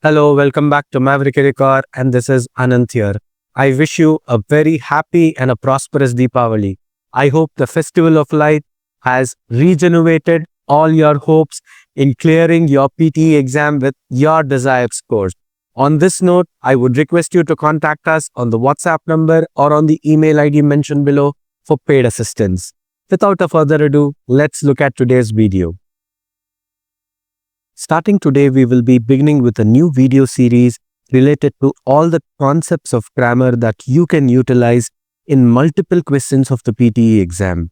Hello, welcome back to Maverick Record, and this is Anant here. I wish you a very happy and a prosperous Deepavali. I hope the festival of light has regenerated all your hopes in clearing your PTE exam with your desired scores. On this note, I would request you to contact us on the WhatsApp number or on the email ID mentioned below for paid assistance. Without a further ado, let's look at today's video. Starting today, we will be beginning with a new video series related to all the concepts of grammar that you can utilize in multiple questions of the PTE exam.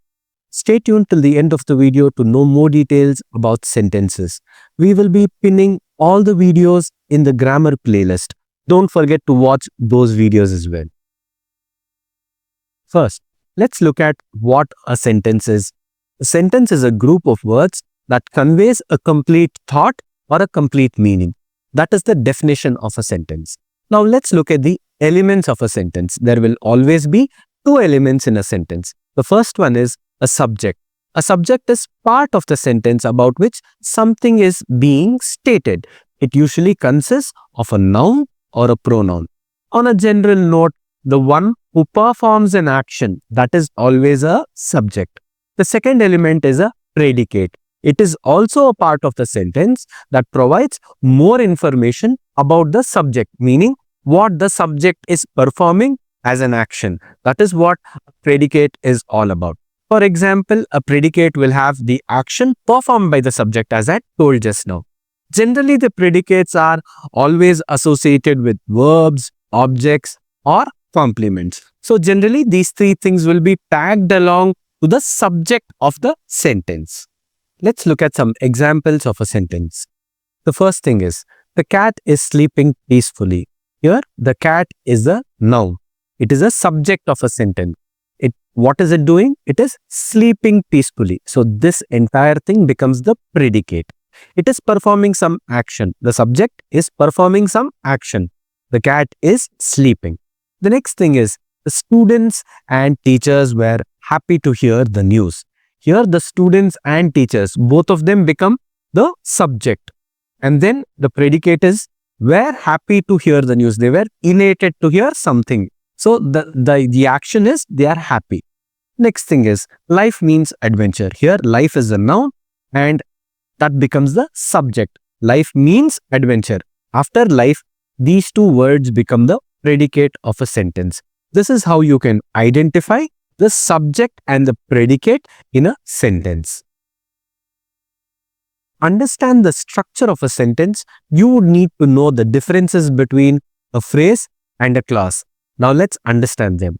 Stay tuned till the end of the video to know more details about sentences. We will be pinning all the videos in the grammar playlist. Don't forget to watch those videos as well. First, let's look at what a sentence is. A sentence is a group of words that conveys a complete thought or a complete meaning. That is the definition of a sentence. Now let's look at the elements of a sentence. There will always be two elements in a sentence. The first one is a subject. A subject is part of the sentence about which something is being stated. It usually consists of a noun or a pronoun. On a general note, the one who performs an action, that is always a subject. The second element is a predicate. It is also a part of the sentence that provides more information about the subject, meaning what the subject is performing as an action. That is what a predicate is all about. For example, a predicate will have the action performed by the subject, as I told just now. Generally, the predicates are always associated with verbs, objects, or complements. So generally, these three things will be tagged along to the subject of the sentence. Let's look at some examples of a sentence. The first thing is, the cat is sleeping peacefully. Here, the cat is a noun. It is a subject of a sentence. What is it doing? It is sleeping peacefully. So this entire thing becomes the predicate. It is performing some action. The subject is performing some action. The cat is sleeping. The next thing is, the students and teachers were happy to hear the news. Here, the students and teachers, both of them become the subject. And then the predicate is, were happy to hear the news. They were elated to hear something. So the action is, they are happy. Next thing is, life means adventure. Here, life is a noun and that becomes the subject. Life means adventure. After life, these two words become the predicate of a sentence. This is how you can identify the subject and the predicate in a sentence. Understand the structure of a sentence, you would need to know the differences between a phrase and a clause. Now let's understand them.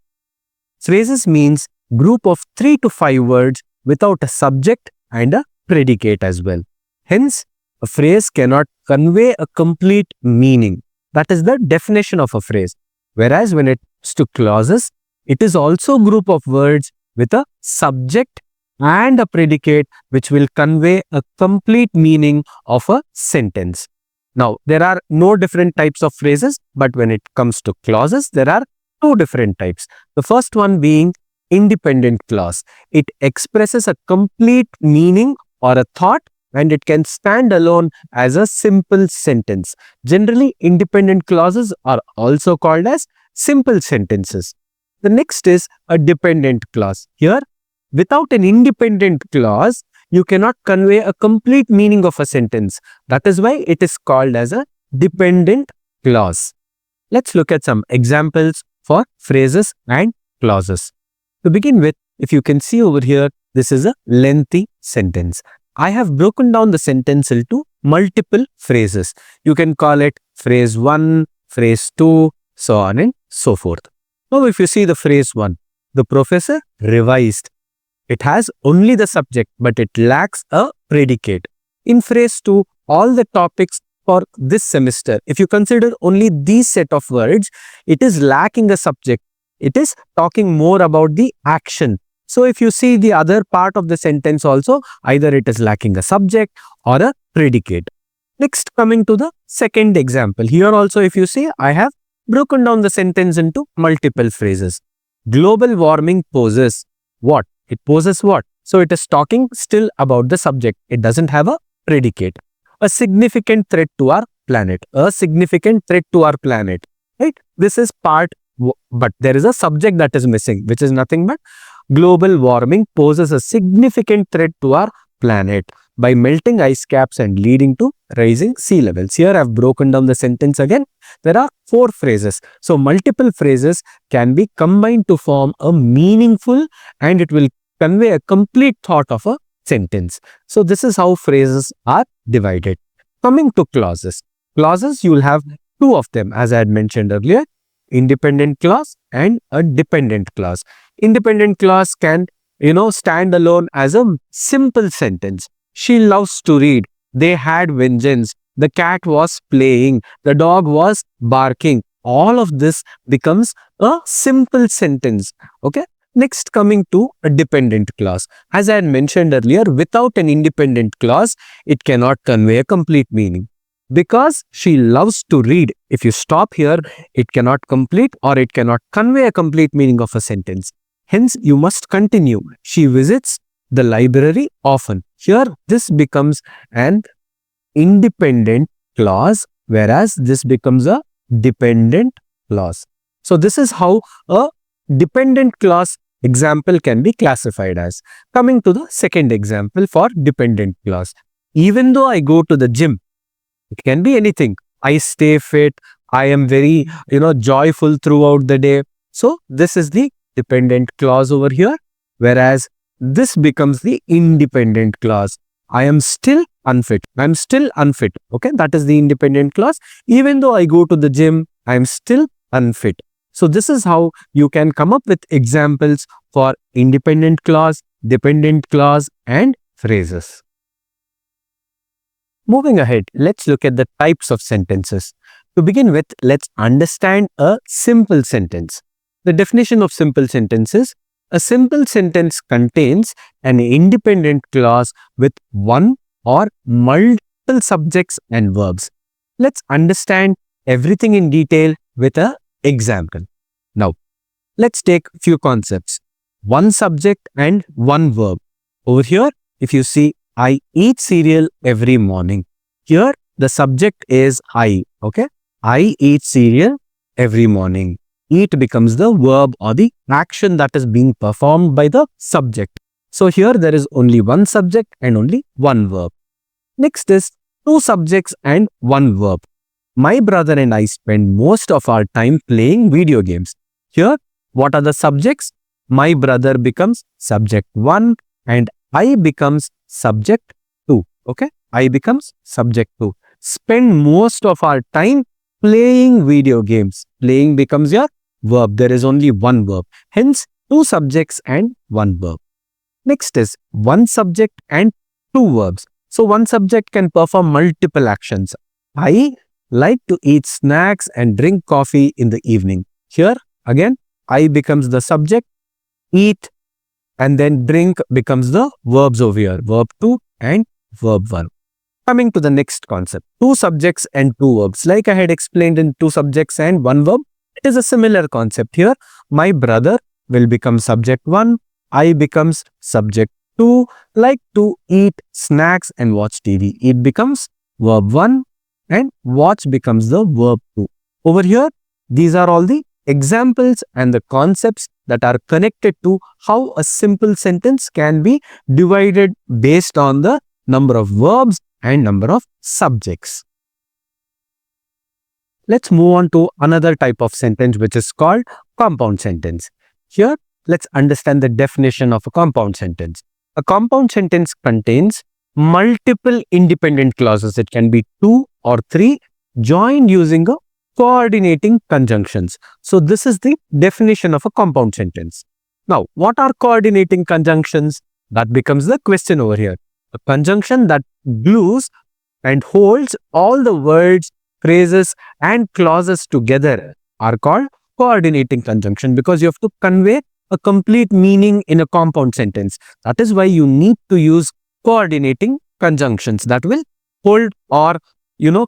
Phrases means group of 3 to 5 words without a subject and a predicate as well. Hence, a phrase cannot convey a complete meaning. That is the definition of a phrase. Whereas when it comes to clauses, it is also a group of words with a subject and a predicate which will convey a complete meaning of a sentence. Now, there are no different types of phrases, but when it comes to clauses, there are two different types. The first one being independent clause. It expresses a complete meaning or a thought and it can stand alone as a simple sentence. Generally, independent clauses are also called as simple sentences. The next is a dependent clause. Here, without an independent clause, you cannot convey a complete meaning of a sentence. That is why it is called as a dependent clause. Let's look at some examples for phrases and clauses. To begin with, if you can see over here, this is a lengthy sentence. I have broken down the sentence into multiple phrases. You can call it phrase 1, phrase 2, so on and so forth. Now, if you see the phrase 1, the professor revised. It has only the subject, but it lacks a predicate. In phrase 2, all the topics for this semester, if you consider only these set of words, it is lacking a subject. It is talking more about the action. So, if you see the other part of the sentence also, either it is lacking a subject or a predicate. Next, coming to the second example. Here also, if you see, I have broken down the sentence into multiple phrases. Global warming poses what? It poses what? So it is talking still about the subject. It doesn't have a predicate. A significant threat to our planet. A significant threat to our planet. Right? This is part, but there is a subject that is missing, which is nothing but global warming poses a significant threat to our planet by melting ice caps and leading to rising sea levels. Here I have broken down the sentence again. There are 4 phrases. So multiple phrases can be combined to form a meaningful, and it will convey a complete thought of a sentence. So this is how phrases are divided. Coming to clauses. Clauses, you will have 2 of them, as I had mentioned earlier, independent clause and a dependent clause. Independent clause can, stand alone as a simple sentence. She loves to read. They had vengeance. The cat was playing. The dog was barking. All of this becomes a simple sentence. Okay. Next, coming to a dependent clause. As I had mentioned earlier, without an independent clause, it cannot convey a complete meaning. Because she loves to read, if you stop here, it cannot complete or it cannot convey a complete meaning of a sentence. Hence, you must continue. She visits the library often. Here, this becomes an independent clause, whereas this becomes a dependent clause. So, this is how a dependent clause example can be classified as. Coming to the second example for dependent clause. Even though I go to the gym, it can be anything. I stay fit. I am very, joyful throughout the day. So, this is the dependent clause over here, whereas this becomes the independent clause. I am still unfit. I am still unfit. Okay, that is the independent clause. Even though I go to the gym, I am still unfit. So, this is how you can come up with examples for independent clause, dependent clause, and phrases. Moving ahead, let's look at the types of sentences. To begin with, let's understand a simple sentence. The definition of simple sentence is, a simple sentence contains an independent clause with one or multiple subjects and verbs. Let's understand everything in detail with an example. Now, let's take a few concepts. One subject and one verb. Over here, if you see, I eat cereal every morning. Here, the subject is I. Okay, I eat cereal every morning. Eat becomes the verb or the action that is being performed by the subject. So here there is only one subject and only one verb. Next is 2 subjects and 1 verb. My brother and I spend most of our time playing video games. Here, what are the subjects? My brother becomes subject 1 and I becomes subject 2. Okay, I becomes subject 2. Spend most of our time playing video games. Playing becomes your verb. There is only one verb. Hence, 2 subjects and 1 verb. Next is 1 subject and 2 verbs. So, 1 subject can perform multiple actions. I like to eat snacks and drink coffee in the evening. Here, again, I becomes the subject, eat and then drink becomes the verbs over here. Verb 2 and verb 1. Coming to the next concept, 2 subjects and 2 verbs. Like I had explained in 2 subjects and 1 verb, it is a similar concept here. My brother will become subject 1, I becomes subject 2, like to eat snacks and watch TV. It becomes verb 1 and watch becomes the verb 2. Over here, these are all the examples and the concepts that are connected to how a simple sentence can be divided based on the number of verbs and number of subjects. Let's move on to another type of sentence which is called compound sentence. Here, let's understand the definition of a compound sentence. A compound sentence contains multiple independent clauses. It can be 2 or 3 joined using a coordinating conjunctions. So, this is the definition of a compound sentence. Now, what are coordinating conjunctions? That becomes the question over here. A conjunction that glues and holds all the words, phrases and clauses together are called coordinating conjunction, because you have to convey a complete meaning in a compound sentence. That is why you need to use coordinating conjunctions that will hold or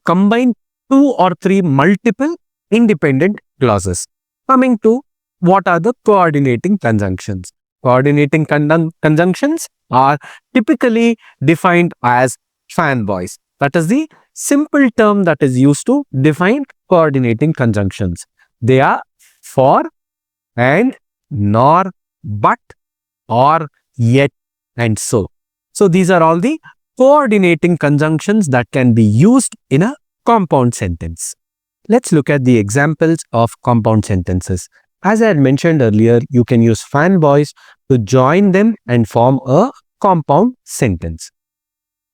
combine 2 or 3 multiple independent clauses. Coming to what are the coordinating conjunctions? Coordinating conjunctions are typically defined as fanboys. That is the simple term that is used to define coordinating conjunctions. They are for, and, nor, but, or, yet, and so. So these are all the coordinating conjunctions that can be used in a compound sentence. Let's look at the examples of compound sentences. As I had mentioned earlier, you can use fanboys to join them and form a compound sentence.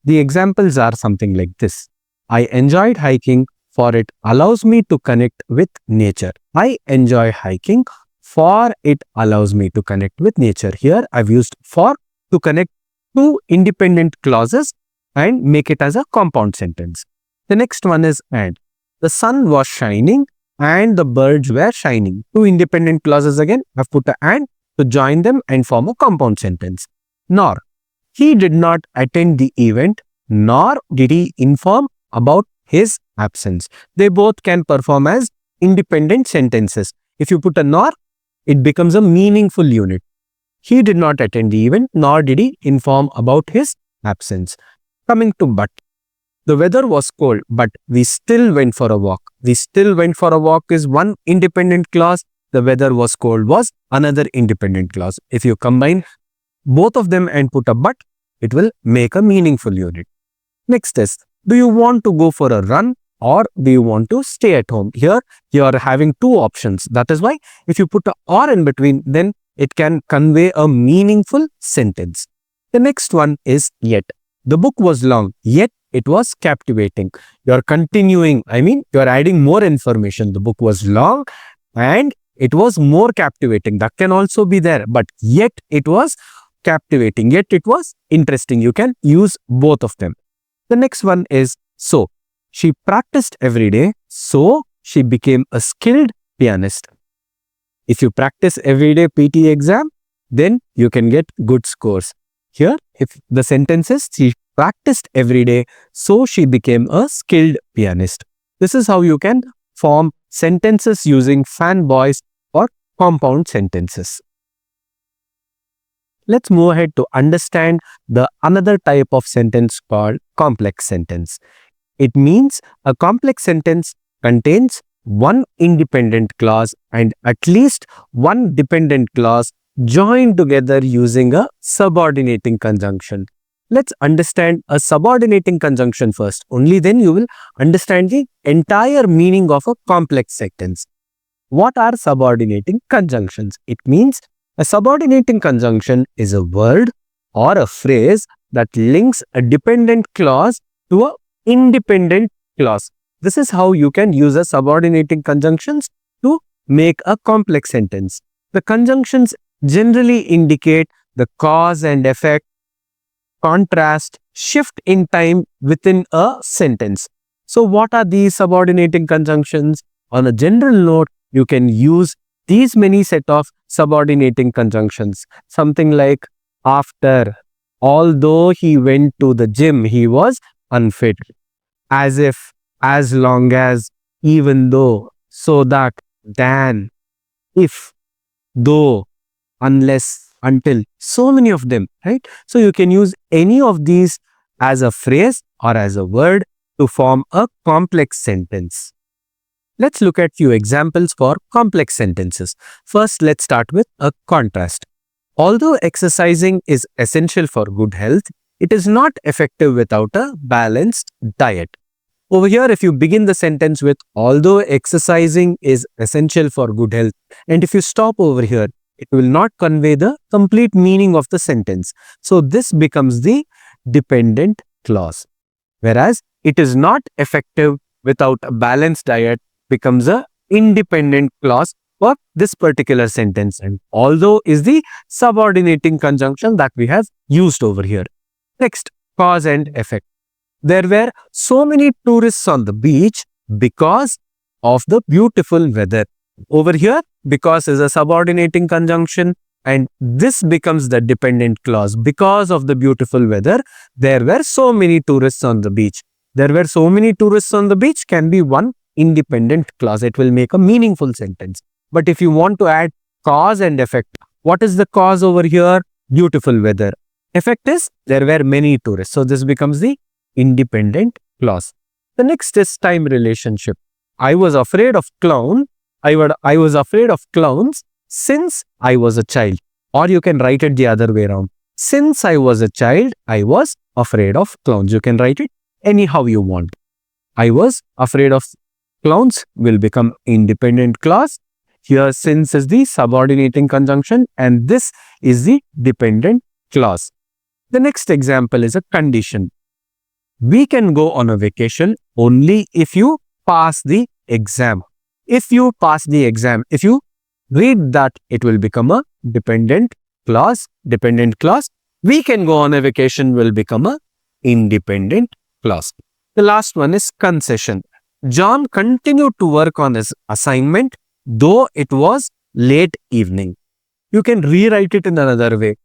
The examples are something like this. I enjoyed hiking for it allows me to connect with nature. I enjoy hiking for it allows me to connect with nature. Here I've used for to connect two independent clauses and make it as a compound sentence. The next one is and. The sun was shining and the birds were shining. Two independent clauses again. I've put a and to join them and form a compound sentence. Nor. He did not attend the event, nor did he inform about his absence. They both can perform as independent sentences. If you put a nor, it becomes a meaningful unit. He did not attend the event, nor did he inform about his absence. Coming to but. The weather was cold, but we still went for a walk. We still went for a walk is one independent clause. The weather was cold was another independent clause. If you combine both of them and put a but, it will make a meaningful unit. Next is, do you want to go for a run or do you want to stay at home? Here, you are having two options. That is why if you put a or in between, then it can convey a meaningful sentence. The next one is yet. The book was long, yet it was captivating. You are continuing, you are adding more information. The book was long and it was more captivating. That can also be there, but yet it was captivating, yet it was interesting. You can use both of them. The next one is so. She practiced every day, so she became a skilled pianist. If you practice every day PTE exam, then you can get good scores. Here, if the sentence is she practiced every day, so she became a skilled pianist. This is how you can form sentences using fanboys or compound sentences. Let's move ahead to understand the another type of sentence called complex sentence. It means a complex sentence contains one independent clause and at least one dependent clause joined together using a subordinating conjunction. Let's understand a subordinating conjunction first. Only then you will understand the entire meaning of a complex sentence. What are subordinating conjunctions? It means a subordinating conjunction is a word or a phrase that links a dependent clause to an independent clause. This is how you can use a subordinating conjunctions to make a complex sentence. The conjunctions generally indicate the cause and effect, contrast, shift in time within a sentence. So what are these subordinating conjunctions? On a general note, you can use these many set of subordinating conjunctions. Something like after, although he went to the gym, he was unfit. As if, as long as, even though, so that, than, if, though, unless, until, so many of them, right? So you can use any of these as a phrase or as a word to form a complex sentence. Let's look at few examples for complex sentences. First, let's start with a contrast. Although exercising is essential for good health, it is not effective without a balanced diet. Over here, if you begin the sentence with although exercising is essential for good health, and if you stop over here, it will not convey the complete meaning of the sentence. So this becomes the dependent clause. Whereas it is not effective without a balanced diet becomes a independent clause for this particular sentence. And although is the subordinating conjunction that we have used over here. Next, cause and effect. There were so many tourists on the beach because of the beautiful weather. Over here, because is a subordinating conjunction and this becomes the dependent clause. Because of the beautiful weather, there were so many tourists on the beach. There were so many tourists on the beach can be one independent clause. It will make a meaningful sentence. But if you want to add cause and effect, what is the cause over here? Beautiful weather. Effect is there were many tourists. So this becomes the independent clause. The next is time relationship. I was afraid of clowns since I was a child. Or you can write it the other way around. Since I was a child, I was afraid of clowns. You can write it anyhow you want. I was afraid of clowns will become independent clause. Here since is the subordinating conjunction and this is the dependent clause. The next example is a condition. We can go on a vacation only if you pass the exam. If you pass the exam, if you read that, it will become a dependent clause. Dependent clause. We can go on a vacation will become a independent clause. The last one is concession. John continued to work on his assignment though it was late evening. You can rewrite it in another way.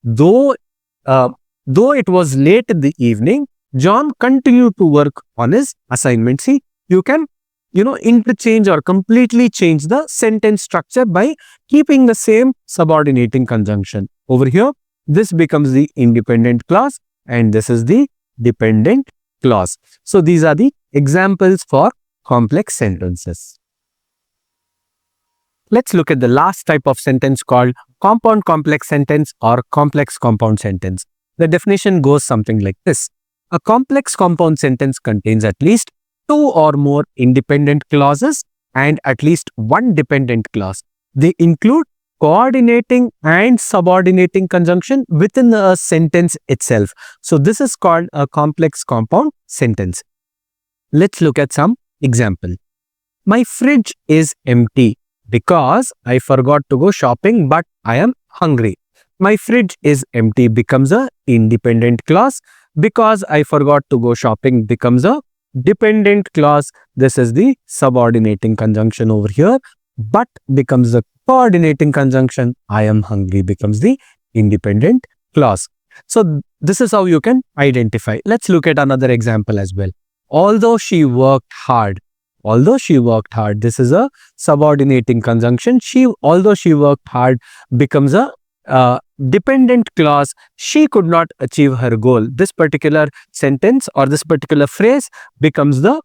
Though it was late in the evening, John continued to work on his assignment. See, you can, interchange or completely change the sentence structure by keeping the same subordinating conjunction. Over here, this becomes the independent clause and this is the dependent clause. So these are the examples for complex sentences. Let's look at the last type of sentence called compound complex sentence or complex compound sentence. The definition goes something like this. A complex compound sentence contains at least two or more independent clauses and at least one dependent clause. They include coordinating and subordinating conjunction within a sentence itself. So this is called a complex compound sentence. Let's look at some example. My fridge is empty because I forgot to go shopping but I am hungry. My fridge is empty becomes a independent clause. Because I forgot to go shopping becomes a dependent clause. This is the subordinating conjunction over here. But becomes the coordinating conjunction. I am hungry becomes the independent clause. So this is how you can identify. Let's look at another example as well. Although she worked hard. Although she worked hard. This is a subordinating conjunction. Although she worked hard becomes a dependent clause. She could not achieve her goal. This particular sentence or this particular phrase becomes the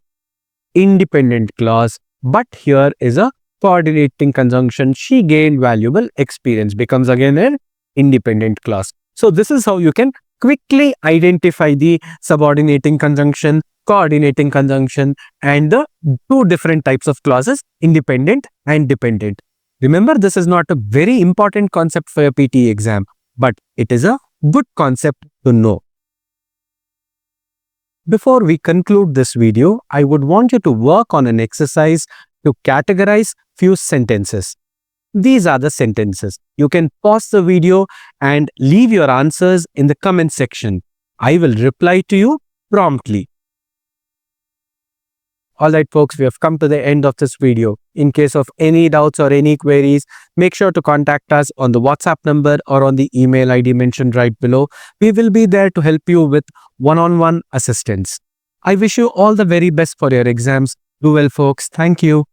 independent clause. But here is a coordinating conjunction. She gained valuable experience becomes again an independent clause. So this is how you can quickly identify the subordinating conjunction, coordinating conjunction and the two different types of clauses, independent and dependent. Remember, this is not a very important concept for your PTE exam, but it is a good concept to know. Before we conclude this video, I would want you to work on an exercise to categorize few sentences. These are the sentences. You can pause the video and leave your answers in the comment section. I will reply to you promptly. Alright folks, we have come to the end of this video. In case of any doubts or any queries, make sure to contact us on the WhatsApp number or on the email ID mentioned right below. We will be there to help you with one-on-one assistance. I wish you all the very best for your exams. Do well folks. Thank you.